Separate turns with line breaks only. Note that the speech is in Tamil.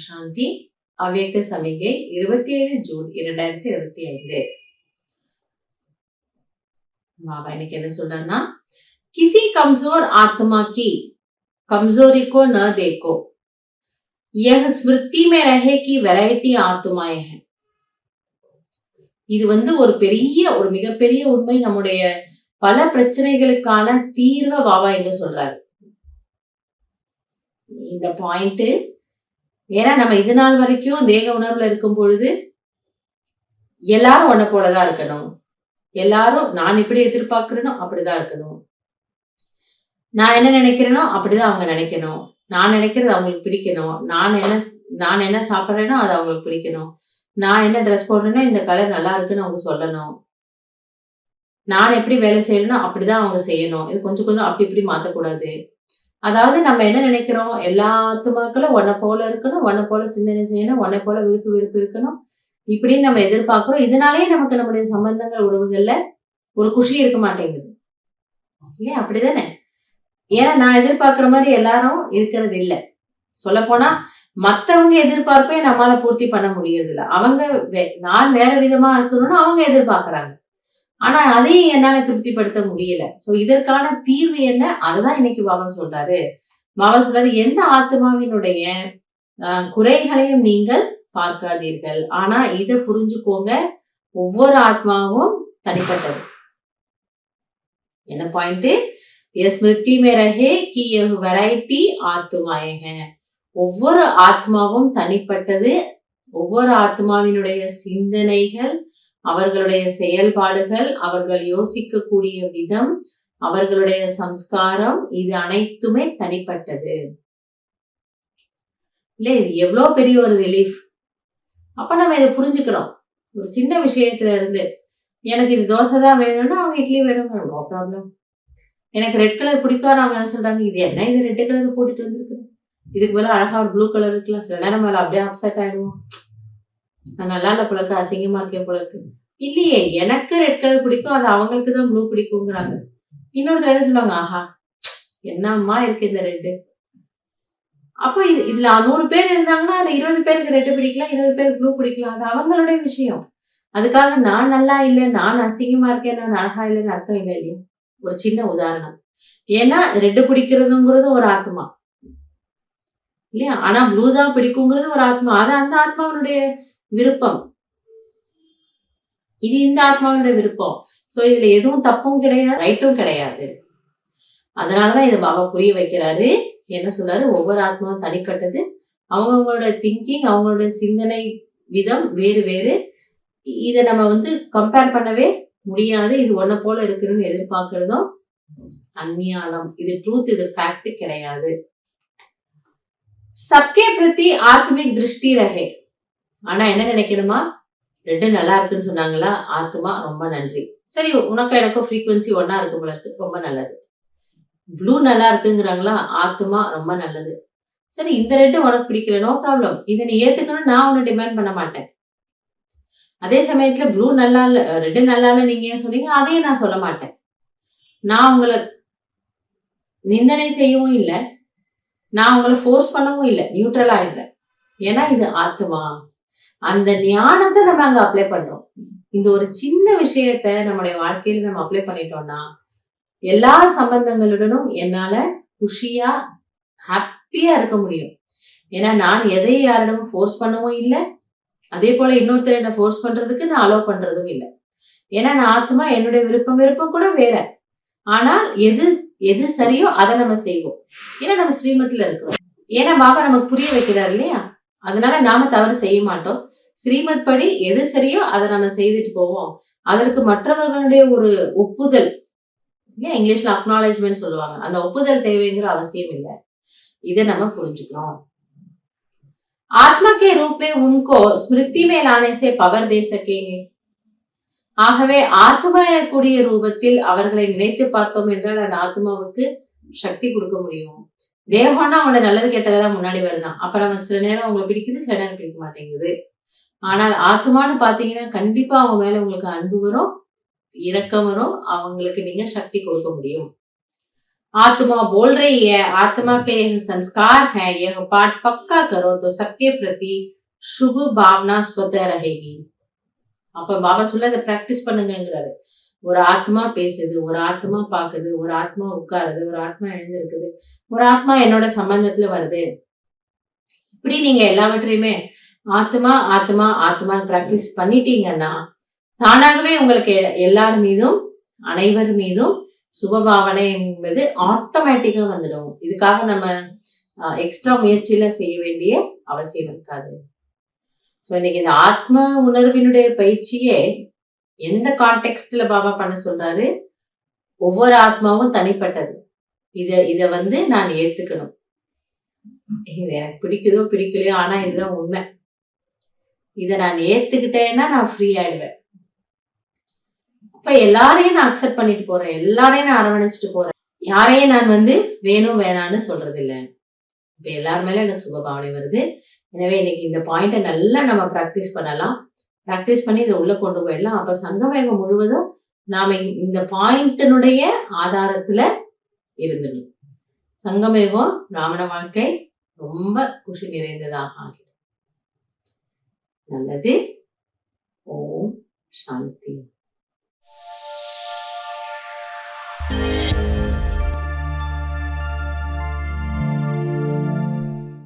சாந்தி. அவ்யக்த சமிகை 27 ஜூன் 2025. பாபா இன்னைக்கு என்ன சொல்றாருன்னா, किसी कमजोर आत्मा की कमजोरी को न देखो, यह स्मृति में रहे कि वैरायटी आत्माएं हैं. இது ஒரு மிகப்பெரிய உண்மை. நம்முடைய பல பிரச்சனைகளுக்கான தீர்வை பாபா இங்க சொல்றாரு. இந்த பாயிண்ட் ஏன்னா நம்ம இது நாள் வரைக்கும் தேக உணர்வுல இருக்கும் பொழுது எல்லாரும் ஒன்ன போலதான் இருக்கணும், எல்லாரும் நான் எப்படி எதிர்பார்க்கிறேனோ அப்படிதான் இருக்கணும், நான் என்ன நினைக்கிறேனோ அப்படிதான் அவங்க நினைக்கணும், நான் நினைக்கிறது அவங்களுக்கு பிடிக்கணும், நான் என்ன சாப்பிட்றேனோ அது அவங்களுக்கு பிடிக்கணும், நான் என்ன ட்ரெஸ் போடுறேனோ இந்த கலர் நல்லா இருக்குன்னு அவங்க சொல்லணும், நான் எப்படி வேலை செய்யறேனோ அப்படிதான் அவங்க செய்யணும், இது கொஞ்சம் கொஞ்சம் அப்படி இப்படி மாத்தக்கூடாது. அதாவது நம்ம என்ன நினைக்கிறோம், எல்லா ஆத்மாக்களும் ஒன்ன போல இருக்கணும், ஒன்ன போல சிந்தனை செய்யணும், ஒன்ன போல விருப்பு இருக்கணும், இப்படின்னு நம்ம எதிர்பார்க்கிறோம். இதனாலேயே நமக்கு நம்முடைய சம்பந்தங்கள் உறவுகள்ல ஒரு குஷி இருக்க மாட்டேங்குது இல்லையா? அப்படிதானே? ஏன்னா நான் எதிர்பார்க்கிற மாதிரி எல்லாரும் இருக்கிறது இல்லை. சொல்ல போனா மத்தவங்க எதிர்பார்ப்பே நம்மளால பூர்த்தி பண்ண முடியறது இல்லை. நான் வேற விதமா இருக்கணும்னு அவங்க எதிர்பார்க்கறாங்க, ஆனா அதையும் என்னால திருப்திப்படுத்த முடியல. சோ இதற்கான தீர்வு என்ன, அதுதான் இன்னைக்கு பாபா சொல்றாரு. பாபா சொல்றாரு, எந்த ஆத்மாவினுடைய குறைகளையும் நீங்கள் பார்க்காதீர்கள், ஆனா இத புரிஞ்சுக்கோங்க, ஒவ்வொரு ஆத்மாவும் தனிப்பட்டது. என்ன பாயிண்ட்? ஸ்மிருதி மே ரஹே கி யஹ் வெரைட்டி ஆத்மாயே ஹை. ஒவ்வொரு ஆத்மாவும் தனிப்பட்டது. ஒவ்வொரு ஆத்மாவினுடைய சிந்தனைகள், அவர்களுடைய செயல்பாடுகள், அவர்கள் யோசிக்கக்கூடிய விதம், அவர்களுடைய சம்ஸ்காரம், இது அனைத்துமே தனிப்பட்டது. இல்ல, இது எவ்வளவு பெரிய ஒரு ரிலீஃப். அப்ப நம்ம இதை புரிஞ்சுக்கிறோம். ஒரு சின்ன விஷயத்துல இருந்து, எனக்கு இது தோசை தான் வேணும்னா அவங்க இட்லி வேணும், நோ ப்ராப்ளம். எனக்கு ரெட் கலர் பிடிக்காது, அவங்க என்ன சொல்றாங்க, இது என்ன இது ரெட் கலர் போட்டுட்டு வந்துருக்கு, இதுக்கு மேல அழகா ஒரு ப்ளூ கலர் இருக்கலாம். சில நேரம் மேல அப்படியே அப்செட் ஆயிடுவோம், நான் நல்லா இல்ல போல இருக்கு, அசிங்கமா இருக்கேன் போல இருக்கு. இல்லையே, எனக்கு ரெட் கலர் பிடிக்கும், அது அவங்களுக்கு தான் ப்ளூ பிடிக்குங்கிறாங்க. இன்னொருத்தர் என்ன சொல்லுவாங்க, ஆஹா என்னம்மா இருக்கு இந்த ரெட்டு. அப்ப இதுல 100 பேர் இருந்தாங்கன்னா அது 20 பேருக்கு ரெட்டு பிடிக்கலாம், 20 பேருக்கு ப்ளூ பிடிக்கலாம். அது அவங்களுடைய விஷயம். அதுக்காக நான் நல்லா இல்லை, நான் அசிங்கமா இருக்கேன், நான் அழகா இல்லைன்னு அர்த்தம் இல்லை இல்லையா? ஒரு சின்ன உதாரணம். ஏன்னா ரெட்டு பிடிக்கிறதுங்கிறது ஒரு ஆத்மா இல்லையா, ஆனா ப்ளூ தான் பிடிக்குங்கிறது ஒரு ஆத்மா. அது அந்த ஆத்மாவுடைய விருப்பம், இது இந்த ஆத்மாவுடைய விருப்பம். சோ இதுல எதுவும் தப்பும் கிடையாது, ரைட்டும் கிடையாது. அதனாலதான் இதை பாபா புரிய வைக்கிறாரு. என்ன சொல்றாரு, ஒவ்வொரு ஆத்மாவும் தனிப்பட்டது, அவங்களோட திங்கிங், அவங்களோட சிந்தனை விதம் வேறு வேறு. இதை நம்ம கம்பேர் பண்ணவே முடியாது. இது ஒன்ன போல இருக்குன்னு எதிர்பார்க்கிறதும் அஞ்ஞானம். இது ட்ரூத், இது ஃபேக்ட் கிடையாது. சப்கே பிரதி ஆத்மிக் திருஷ்டி ரஹே. ஆனா என்ன நினைக்கணுமா, ரெண்டு நல்லா இருக்குன்னு சொன்னாங்களா, ஆத்மா ரொம்ப நன்றி, சரி உனக்கு எனக்கும் ஃப்ரீக்வன்சி ஒன்னா இருக்கு போல இருக்கு, ரொம்ப நல்லது. ப்ளூ நல்லா இருக்குங்கிறாங்களா, ஆத்மா ரொம்ப நல்லது, சரி இந்த ரெட்டு உனக்கு பிடிக்கல, நோ ப்ராப்ளம், இதை நீ ஏத்துக்கணும், நான் உன்னை டிமாண்ட் பண்ண மாட்டேன். அதே சமயத்துல ப்ளூ நல்லா இல்ல, ரெட்டு நல்லா இல்ல நீங்க ஏன் சொன்னீங்க, அதையும் நான் சொல்ல மாட்டேன். நான் உங்களை நிந்தனை செய்யவும் இல்லை, நான் உங்களை ஃபோர்ஸ் பண்ணவும் இல்லை, நியூட்ரல் ஆயிடுறேன். ஏன்னா இது ஆத்மா. அந்த ஞானத்தை நம்ம அங்க அப்ளை பண்றோம். இந்த ஒரு சின்ன விஷயத்த நம்முடைய வாழ்க்கையில நம்ம அப்ளை பண்ணிட்டோம்னா எல்லா சம்பந்தங்களுடனும் என்னால குஷியா ஹாப்பியா இருக்க முடியும். ஏன்னா நான் எதையும் யாரிடமும் ஃபோர்ஸ் பண்ணவும் இல்லை, அதே போல இன்னொருத்தர் என்ன ஃபோர்ஸ் பண்றதுக்கு நான் அலோவ் பண்றதும் இல்லை. ஏன்னா நான் ஆத்மா, என்னுடைய விருப்பம் கூட வேற. ஆனால் எது சரியோ அதை நம்ம செய்வோம். ஏன்னா நம்ம ஸ்ரீமத்ல இருக்கிறோம். ஏன்னா பாபா நமக்கு புரிய வைக்கிறார் இல்லையா, அதனால நாம தவறு செய்ய மாட்டோம். ஸ்ரீமத் படி எது சரியோ அதை நம்ம செய்துட்டு போவோம். அதற்கு மற்றவர்களுடைய ஒரு ஒப்புதல், ஏன் இங்கிலீஷ்ல அக்னாலேஜ்மெண்ட் சொல்லுவாங்க, அந்த ஒப்புதல் தேவைங்கிற அவசியம் இல்லை. இதை நம்ம புரிஞ்சுக்கிறோம். ஆத்மா கே ரூப் மே உன்கோ ஸ்மிருதி மே லானே சே பவர் தே சகேங்கே. ஆகவே ஆத்மா எனக்கூடிய ரூபத்தில் அவர்களை நினைத்து பார்த்தோம் என்றால் அந்த ஆத்மாவுக்கு சக்தி கொடுக்க முடியும். தேவம்னா அவங்கள நல்லது கெட்டதெல்லாம் முன்னாடி வருதான். அப்ப நமக்கு சில நேரம் அவங்களை பிடிக்குது, சில நேரம் பிடிக்க மாட்டேங்குது. ஆனால் ஆத்மான்னு பாத்தீங்கன்னா கண்டிப்பா அவங்க மேல உங்களுக்கு அன்பு வரும், இரக்கம் வரும், அவங்களுக்கு நீங்க சக்தி கொடுக்க முடியும். आत्मा बोल रही है, आत्मा के यह संस्कार है, यह पाठ पक्का करो तो सबके प्रति शुभ भावना स्वतः रहेगी. அப்ப பாபா சொல்ல அதை பிராக்டிஸ் பண்ணுங்கிறாரு. ஒரு ஆத்மா பேசுது, ஒரு ஆத்மா பாக்குது, ஒரு ஆத்மா உட்காருது, ஒரு ஆத்மா எழுந்திருக்குது, ஒரு ஆத்மா என்னோட சம்பந்தத்துல வருது. இப்படி நீங்க எல்லாவற்றையுமே ஆத்மா ஆத்மா ஆத்மான்னு பிராக்டிஸ் பண்ணிட்டீங்கன்னா தானாகவே உங்களுக்கு எல்லார் மீதும் அனைவர் மீதும் சுபபாவனை என்பது ஆட்டோமேட்டிக்கா வந்துடும். இதுக்காக நம்ம எக்ஸ்ட்ரா முயற்சியில செய்ய வேண்டிய அவசியம் இருக்காது. ஸோ இன்னைக்கு இந்த ஆத்ம உணர்வினுடைய பயிற்சியே எந்த கான்டெக்ட்ல பாபா பண்ண சொல்றாரு? ஒவ்வொரு ஆத்மாவும் தனிப்பட்டது. இத வந்து நான் ஏத்துக்கணும். இது எனக்கு பிடிக்குதோ பிடிக்கலையோ, ஆனா இதுதான் உண்மை. இத நான் ஏத்துக்கிட்டேன்னா நான் ஃப்ரீ ஆயிடுவேன். அப்ப எல்லாரையும் நான் அக்செப்ட் பண்ணிட்டு போறேன், எல்லாரையும் நான் அரவணைச்சிட்டு போறேன். யாரையும் நான் வந்து வேணும் வேணான்னு சொல்றது இல்லை. இப்ப எல்லார் மேல எனக்கு சுபபாவனை வருது. எனவே இன்னைக்கு இந்த பாயிண்ட நல்லா நம்ம பிராக்டிஸ் பண்ணலாம். பிராக்டிஸ் பண்ணி இதை உள்ள கொண்டு போயிடலாம். அப்ப சங்கமேகம் முழுவதும் நாம இந்த பாயிண்டினுடைய ஆதாரத்துல இருந்துடும். சங்கமேகம் பிராமண வாழ்க்கை ரொம்ப குஷி நிறைந்ததாக ஆகிடும். நல்லது. ஓம் சாந்தி.